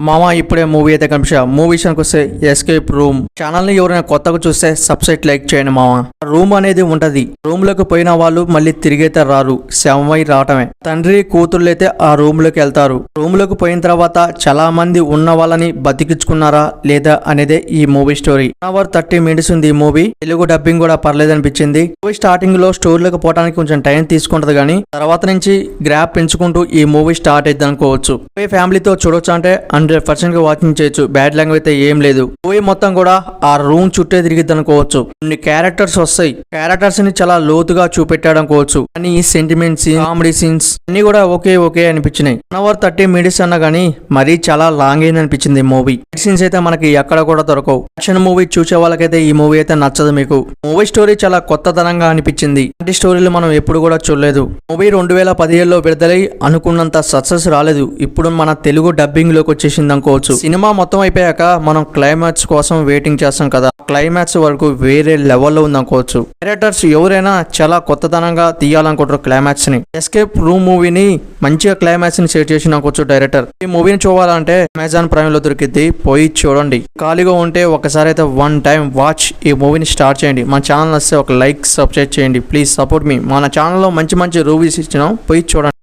మామ ఇప్పుడే మూవీ అయితే కనిపించా. మూవీ విషయానికి వస్తే ఎస్కేప్ రూమ్ ఛానల్ ని ఎవరైనా కొత్తగా చూస్తే సబ్స్క్రైబ్ లైక్ చేయండి మామ. రూమ్ అనేది ఉంటది. రూమ్ లోకి పోయిన వాళ్ళు మళ్ళీ తిరిగైతే రారు, శవమై రావటమే. తండ్రి కూతుర్లు అయితే ఆ రూమ్ లోకి వెళ్తారు. రూమ్ లోకి పోయిన తర్వాత చాలా మంది ఉన్న వాళ్ళని బతికించుకున్నారా లేదా అనేదే ఈ మూవీ స్టోరీ. 1 hour 30 minutes ఉంది ఈ మూవీ. తెలుగు డబ్బింగ్ కూడా పర్లేదు అనిపించింది. మూవీ స్టార్టింగ్ లో స్టోరీలోకి పోవడానికి కొంచెం టైం తీసుకుంటది కానీ తర్వాత నుంచి గ్రాప్ పెంచుకుంటూ ఈ మూవీ స్టార్ట్ అయితే అనుకోవచ్చు. మూవీ ఫ్యామిలీతో చూడొచ్చు అంటే 100% గా వాచింగ్ చేయొచ్చు. బ్యాడ్ లాంగ్వేజ్ అయితే ఏం లేదు. మూవీ మొత్తం కూడా ఆ రూమ్ చుట్టే తిరిగిద్ది అనుకోవచ్చు. కొన్ని క్యారెక్టర్స్ వస్తాయి. క్యారెక్టర్స్ ని చాలా లోతుగా చూపెట్టాడు అనుకోవచ్చు. కానీ ఈ సెంటిమెంట్ సీన్స్, కామెడీ సీన్స్ అన్ని కూడా ఓకే అనిపించినాయి. 1 hour 30 minutes అన్నా కానీ మరీ చాలా లాంగ్ అయింది అనిపించింది మూవీ. సీన్స్ అయితే మనకి ఎక్కడ కూడా దొరకవు. యాక్షన్ మూవీ చూసే వాళ్ళకైతే ఈ మూవీ అయితే నచ్చదు మీకు. మూవీ స్టోరీ చాలా కొత్తదనంగా అనిపించింది. ఇలాంటి స్టోరీలు మనం ఎప్పుడు కూడా చూడలేదు. మూవీ 2017లో విడుదలై అనుకున్నంత సక్సెస్ రాలేదు. ఇప్పుడు మన తెలుగు డబ్బింగ్ లోకి వచ్చేసింది అనుకోవచ్చు. సినిమా మొత్తం అయిపోయాక మనం క్లైమాక్స్ కోసం వెయిటింగ్ చేస్తాం కదా, క్లైమాక్స్ వరకు వేరే లెవెల్లో ఉంది అనుకోవచ్చు. డైరెక్టర్స్ ఎవరైనా చాలా కొత్తదనంగా తీయాలనుకుంటారు క్లైమాక్స్ ని. ఎస్కేప్ రూమ్ మూవీని మంచిగా క్లైమాక్స్ ని సెట్ చేసి అనుకోవచ్చు డైరెక్టర్. ఈ మూవీని చూడాలంటే అమెజాన్ ప్రైమ్ లో దొరికిద్ది, పోయి చూడండి. ఖాళీగా ఉంటే ఒకసారి అయితే 1 time వాచ్ ఈ మూవీని స్టార్ట్ చేయండి. మన ఛానల్ వస్తే ఒక లైక్, సబ్స్క్రైబ్ చేయండి. ప్లీజ్ సపోర్ట్ మీ. మన ఛానల్లో మంచి రివ్యూస్ ఇచ్చినాం, పోయి చూడండి.